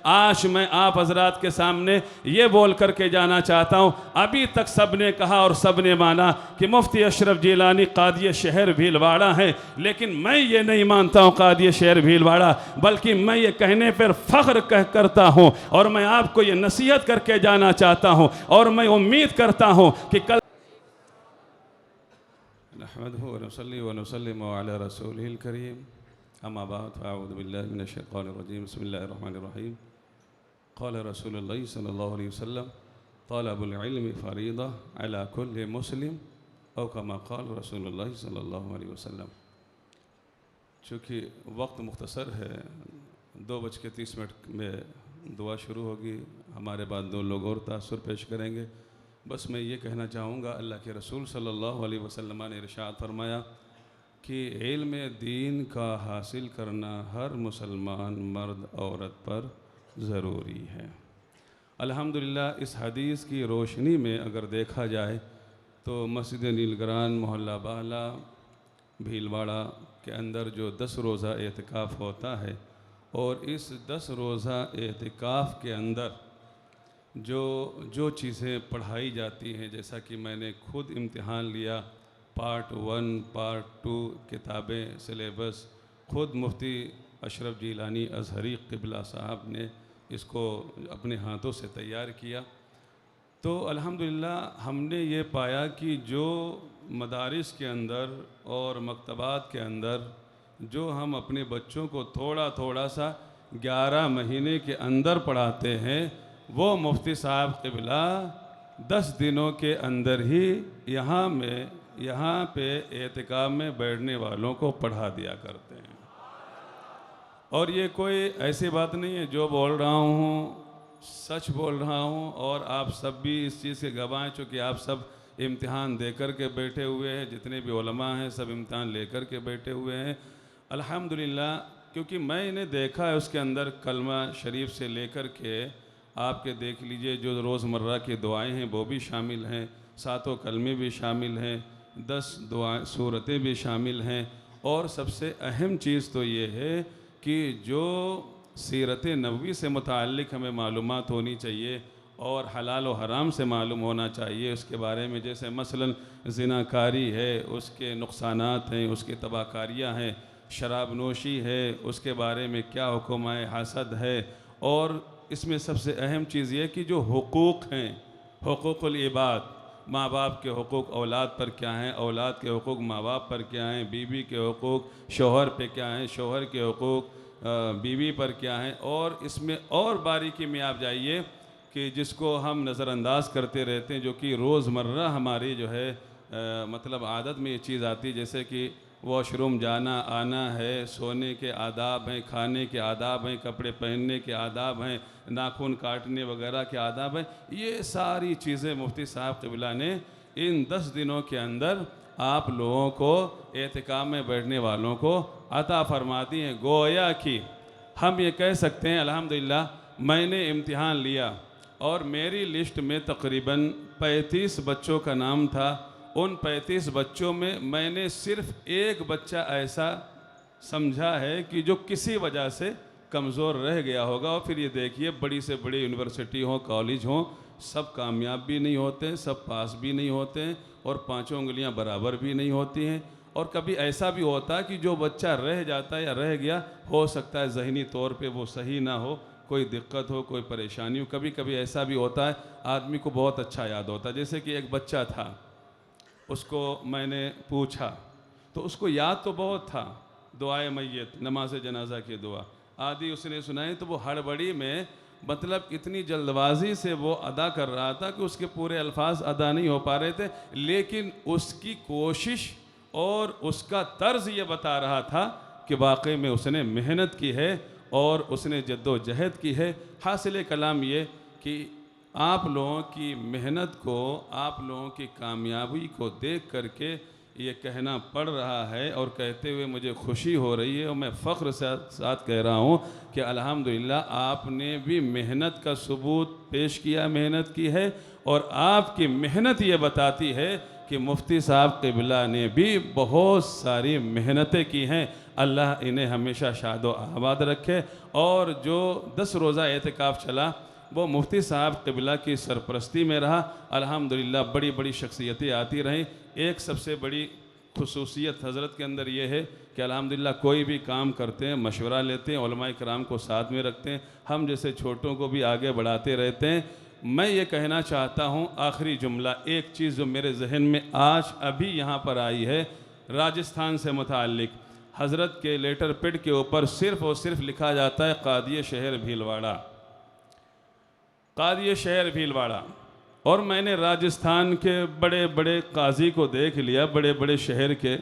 आज मैं आप हजरात के सामने ये बोल करके जाना चाहता हूँ, अभी तक सब ने कहा और सब ने माना कि मुफ्ती अशरफ जिलानी कादिया शहर भीलवाड़ा है, लेकिन मैं ये नहीं मानता हूँ कादिया शहर भीलवाड़ा, बल्कि मैं ये कहने पर फ़ख्र करता हूँ और मैं आपको ये नसीहत करके जाना चाहता हूँ और मैं उम्मीद करता हूँ कि कल नहमदुहु व नसल्ली व नुसल्लिमु अला रसूलिहिल करीम अम्मा बाद फ़अऊज़ु बिल्लाहि मिनश शैतानिर रजीम बिस्मिल्लाहिर रहमानिर रहीम क़ाल रसूलुल्लाह सल्लल्लाहु अलैहि वसल्लम तलबुल इल्मि फ़रीदा अला कुल्लि मुस्लिम औ कमा क़ाल रसूलुल्लाह सल्लल्लाहु अलैहि वसल्लम। चूँकि वक्त मुख्तसर है, 2:30 में दुआ शुरू होगी, हमारे बाद 2 लोग और तासुर पेश करेंगे। बस मैं ये कहना चाहूँगा, अल्लाह के रसूल सल्लल्लाहु अलैहि वसल्लम ने इरशाद फरमाया कि इल्म दीन का हासिल करना हर मुसलमान मर्द औरत पर ज़रूरी है। अल्हम्दुलिल्लाह इस हदीस की रोशनी में अगर देखा जाए तो मस्जिद नीलगरान मोहल्ला बाला भीलवाड़ा के अंदर जो 10 रोज़ा एतिकाफ़ होता है और इस 10 रोज़ा एतिकाफ़ के अंदर जो चीज़ें पढ़ाई जाती हैं, जैसा कि मैंने खुद इम्तिहान लिया, पार्ट 1 पार्ट 2 किताबें सिलेबस खुद मुफ्ती अशरफ जिलानी अज़हरी क़िबला साहब ने इसको अपने हाथों से तैयार किया। तो अल्हम्दुलिल्लाह हमने ये पाया कि जो मदारिस के अंदर और मकतबात के अंदर जो हम अपने बच्चों को थोड़ा थोड़ा सा 11 महीने के अंदर पढ़ाते हैं, वो मुफ्ती साहब क़िबला 10 दिनों के अंदर ही यहाँ पे एतिकाफ़ में बैठने वालों को पढ़ा दिया करते हैं। और ये कोई ऐसी बात नहीं है, जो बोल रहा हूँ सच बोल रहा हूँ और आप सब भी इस चीज़ के गवाह हैं, चूँकि आप सब इम्तिहान दे कर के बैठे हुए हैं, जितने भी उलमा हैं सब इम्तिहान ले कर के बैठे हुए हैं अल्हम्दुलिल्लाह। क्योंकि मैंने देखा है उसके अंदर कलमा शरीफ से लेकर के आपके देख लीजिए जो रोज़मर्रा की दुआएं हैं वो भी शामिल हैं, 7 कलमे भी शामिल हैं, 10 दुआ सूरतें भी शामिल हैं। और सबसे अहम चीज़ तो ये है कि जो सीरत नबवी से मुताल्लिक़ हमें मालूमात होनी चाहिए और हलाल व हराम से मालूम होना चाहिए उसके बारे में। जैसे मसलन ज़िनाकारी है, उसके नुक़सानात हैं, उसकी तबाहकारियाँ हैं, शराब नोशी है, उसके बारे में क्या हुक्म है, हसद है। और इसमें सबसे अहम चीज़ ये कि जो हुकूक़ हैं, हुकूक़ुल इबाद, माँ बाप के हुकूक़ औलाद पर क्या हैं, औलाद के हुकूक़ माँ बाप पर क्या हैं, बीवी के हुकूक़ शौहर पे क्या हैं, शौहर के हुकूक़ बीवी पर क्या हैं। और इसमें और बारीकी में आप जाइए कि जिसको हम नज़रअंदाज करते रहते हैं, जो कि रोज़मर्रा हमारी जो है मतलब आदत में ये चीज़ आती है, जैसे कि वॉशरूम जाना आना है, सोने के आदाब हैं, खाने के आदाब हैं, कपड़े पहनने के आदाब हैं, नाखून काटने वगैरह के आदाब हैं। ये सारी चीज़ें मुफ्ती साहब क़िबला ने इन 10 दिनों के अंदर आप लोगों को एतिकाफ़ में बैठने वालों को अता फरमाती हैं। गोया कि हम ये कह सकते हैं अल्हम्दुलिल्लाह मैंने इम्तिहान लिया और मेरी लिस्ट में तकरीबन 35 बच्चों का नाम था। उन 35 बच्चों में मैंने सिर्फ़ एक बच्चा ऐसा समझा है कि जो किसी वजह से कमज़ोर रह गया होगा। और फिर ये देखिए बड़ी से बड़ी यूनिवर्सिटी हो, कॉलेज हो, सब कामयाब भी नहीं होते, सब पास भी नहीं होते और 5 उंगलियां बराबर भी नहीं होती हैं। और कभी ऐसा भी होता है कि जो बच्चा रह जाता है या रह गया, हो सकता है ज़हनी तौर पे वो सही ना हो, कोई दिक्कत हो, कोई परेशानी हो। कभी कभी ऐसा भी होता है आदमी को बहुत अच्छा याद होता है। जैसे कि एक बच्चा था, उसको मैंने पूछा तो उसको याद तो बहुत था, दुआए मैयत, नमाज जनाजा की दुआ आदि उसने सुनाई, तो वो हड़बड़ी में मतलब इतनी जल्दबाजी से वो अदा कर रहा था कि उसके पूरे अल्फाज अदा नहीं हो पा रहे थे। लेकिन उसकी कोशिश और उसका तर्ज ये बता रहा था कि वाकई में उसने मेहनत की है और उसने जद्दोजहद की है। हासिल कलाम ये कि आप लोगों की मेहनत को, आप लोगों की कामयाबी को देख करके ये कहना पड़ रहा है और कहते हुए मुझे खुशी हो रही है और मैं फ़ख्र से साथ कह रहा हूँ कि अल्हम्दुलिल्लाह आपने भी मेहनत का सबूत पेश किया, मेहनत की है। और आपकी मेहनत ये बताती है कि मुफ्ती साहब क़िबला ने भी बहुत सारी मेहनतें की हैं। अल्लाह इन्हें हमेशा शादो आबाद रखे। और जो 10 रोज़ा एहतिकाफ़ चला वो मुफ्ती साहब क़िबला की सरपरस्ती में रहा। अल्हम्दुलिल्लाह बड़ी बड़ी शख्सियतें आती रहीं। एक सबसे बड़ी खुसूसियत हज़रत के अंदर ये है कि अल्हम्दुलिल्लाह कोई भी काम करते हैं मशवरा लेते हैं, उलमाए किराम को साथ में रखते हैं, हम जैसे छोटों को भी आगे बढ़ाते रहते हैं। मैं ये कहना चाहता हूँ आखिरी जुमला, एक चीज़ जो मेरे जहन में आज अभी यहाँ पर आई है राजस्थान से मुताल्लिक़, हज़रत के लेटर पेड के ऊपर सिर्फ़ और सिर्फ लिखा जाता है कादिय शहर भीलवाड़ा, कादिय शहर भीलवाड़ा। और मैंने राजस्थान के बड़े बड़े काजी को देख लिया, बड़े बड़े शहर के।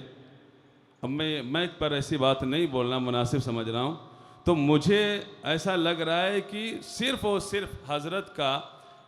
अब मैं पर ऐसी बात नहीं बोलना मुनासिब समझ रहा हूँ, तो मुझे ऐसा लग रहा है कि सिर्फ़ और सिर्फ हज़रत का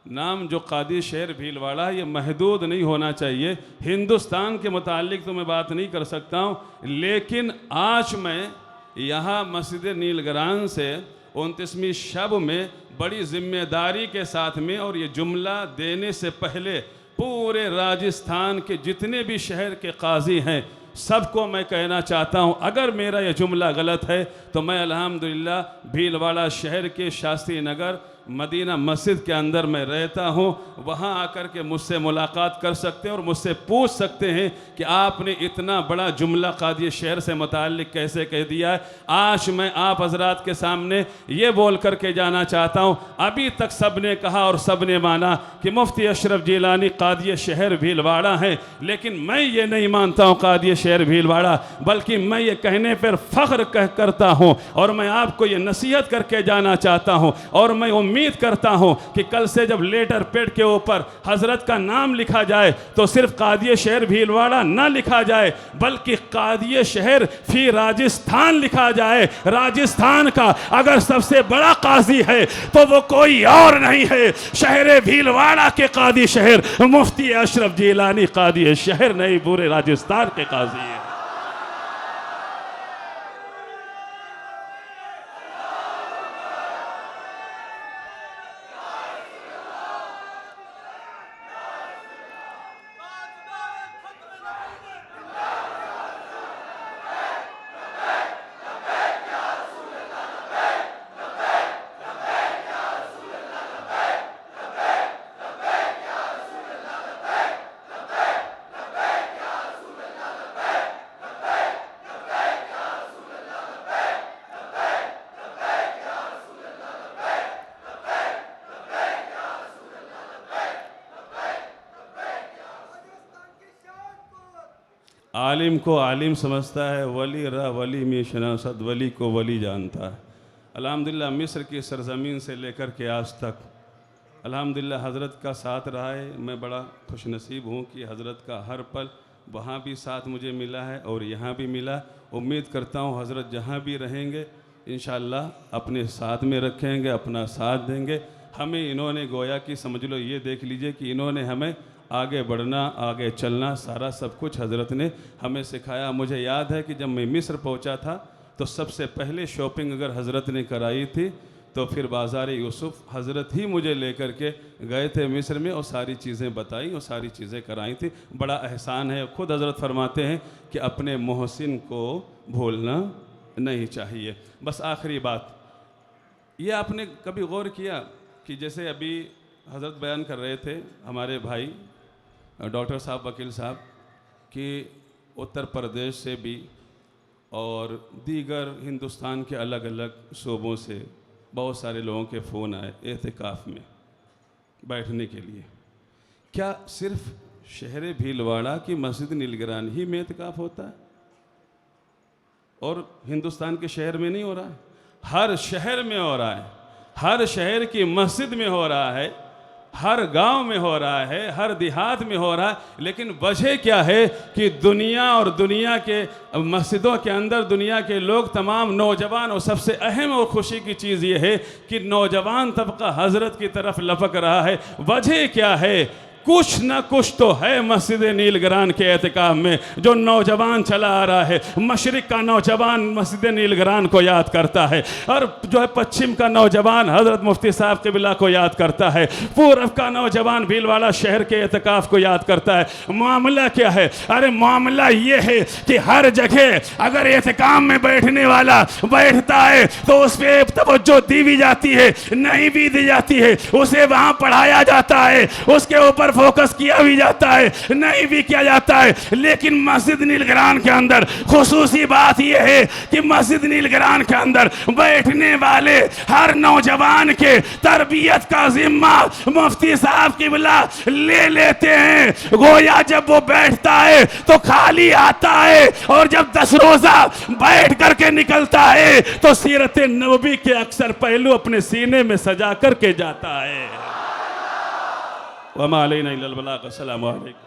नाम जो कादी शहर भीलवाड़ा ये महदूद नहीं होना चाहिए। हिंदुस्तान के मुताल्लिक़ तो मैं बात नहीं कर सकता हूँ, लेकिन आज मैं यहाँ मस्जिद नीलगरान से 29वीं शब में बड़ी ज़िम्मेदारी के साथ में, और ये जुमला देने से पहले पूरे राजस्थान के जितने भी शहर के काजी हैं सबको मैं कहना चाहता हूँ, अगर मेरा ये जुमला गलत है तो मैं अल्हम्दुलिल्लाह भीलवाड़ा शहर के शास्त्री नगर मदीना मस्जिद के अंदर मैं रहता हूँ, वहाँ आकर के मुझसे मुलाकात कर सकते हैं और मुझसे पूछ सकते हैं कि आपने इतना बड़ा जुमला कादी शहर से मुताल्लिक़ कैसे कह दिया है। आज मैं आप हजरात के सामने ये बोल कर के जाना चाहता हूँ, अभी तक सब ने कहा और सब ने माना कि मुफ्ती अशरफ जिलानी कादी शहर भीलवाड़ा है, लेकिन मैं ये नहीं मानता हूँ कादी शहर भीलवाड़ा, बल्कि मैं ये कहने पर फ़ख्र करता हूँ और मैं आपको ये नसीहत करके जाना चाहता हूँ। और मैं उम्मीद करता हूँ कि कल से जब लेटर पेड के ऊपर हज़रत का नाम लिखा जाए तो सिर्फ कादी शहर भीलवाड़ा ना लिखा जाए, बल्कि कादी शहर फी राजस्थान लिखा जाए। राजस्थान का अगर सबसे बड़ा काजी है तो वो कोई और नहीं है, शहर भीलवाड़ा के कादी शहर मुफ्ती अशरफ जिलानी कादी शहर नहीं, पूरे राजस्थान के काजी है। आलिम को आलिम समझता है, वली रा वली में शनासत, वली को वली जानता है। अल्हम्दुलिल्लाह मिस्र की सरज़मीन से लेकर के आज तक अल्हम्दुलिल्लाह हज़रत का साथ रहा है। मैं बड़ा खुशनसीब हूँ कि हज़रत का हर पल वहाँ भी साथ मुझे मिला है और यहाँ भी मिला। उम्मीद करता हूँ हज़रत जहाँ भी रहेंगे इंशाअल्लाह अपने साथ में रखेंगे, अपना साथ देंगे। हमें इन्होंने गोया कि समझ लो ये देख लीजिए कि इन्होंने हमें आगे बढ़ना, आगे चलना, सारा सब कुछ हज़रत ने हमें सिखाया। मुझे याद है कि जब मैं मिस्र पहुंचा था तो सबसे पहले शॉपिंग अगर हज़रत ने कराई थी तो फिर बाज़ार यूसुफ हज़रत ही मुझे लेकर के गए थे मिस्र में और सारी चीज़ें बताई और सारी चीज़ें कराई थी। बड़ा एहसान है। खुद हज़रत फरमाते हैं कि अपने मोहसिन को भूलना नहीं चाहिए। बस आखिरी बात, ये आपने कभी गौर किया कि जैसे अभी हज़रत बयान कर रहे थे हमारे भाई डॉक्टर साहब, वकील साहब, कि उत्तर प्रदेश से भी और दीगर हिंदुस्तान के अलग अलग सूबों से बहुत सारे लोगों के फ़ोन आए एहतिकाफ़ में बैठने के लिए। क्या सिर्फ शहर भीलवाड़ा की मस्जिद नीलगरान ही में एहतिकाफ़ होता है और हिंदुस्तान के शहर में नहीं हो रहा है? हर शहर में हो रहा है, हर शहर की मस्जिद में हो रहा है, हर गांव में हो रहा है, हर देहात में हो रहा है। लेकिन वजह क्या है कि दुनिया और दुनिया के मस्जिदों के अंदर दुनिया के लोग तमाम नौजवान, और सबसे अहम और खुशी की चीज़ ये है कि नौजवान तबका हज़रत की तरफ लपक रहा है। वजह क्या है? कुछ ना कुछ तो है मस्जिद नीलगरान के एहतिकाफ में। जो नौजवान चला आ रहा है, मशरिक का नौजवान मस्जिद नीलगरान को याद करता है, और जो है पश्चिम का नौजवान हज़रत मुफ्ती साहब क़िबला को याद करता है, पूरब का नौजवान भीलवाड़ा शहर के एहतिकाफ को याद करता है। मामला क्या है? अरे मामला ये है कि हर जगह अगर एहतिकाफ में बैठने वाला बैठता है तो उस पर तवज्जो दी भी जाती है, नहीं भी दी जाती है, उसे वहां पढ़ाया जाता है, उसके ऊपर फोकस किया भी जाता है, नहीं भी किया जाता है। लेकिन मस्जिद नीलगरान के अंदर खुसूसी बात यह है कि मस्जिद नीलगरान के अंदर बैठने वाले हर नौजवान के तरबियत का जिम्मा मुफ्ती साहब क़िबला ले लेते हैं। गोया जब वो बैठता है तो खाली आता है, और जब 10 रोजा बैठ करके निकलता है तो सीरत नबवी के अक्सर पहलू अपने सीने में सजा करके जाता है। वमा अलैना इल्लल बलाग। अस्सलामु अलैकुम।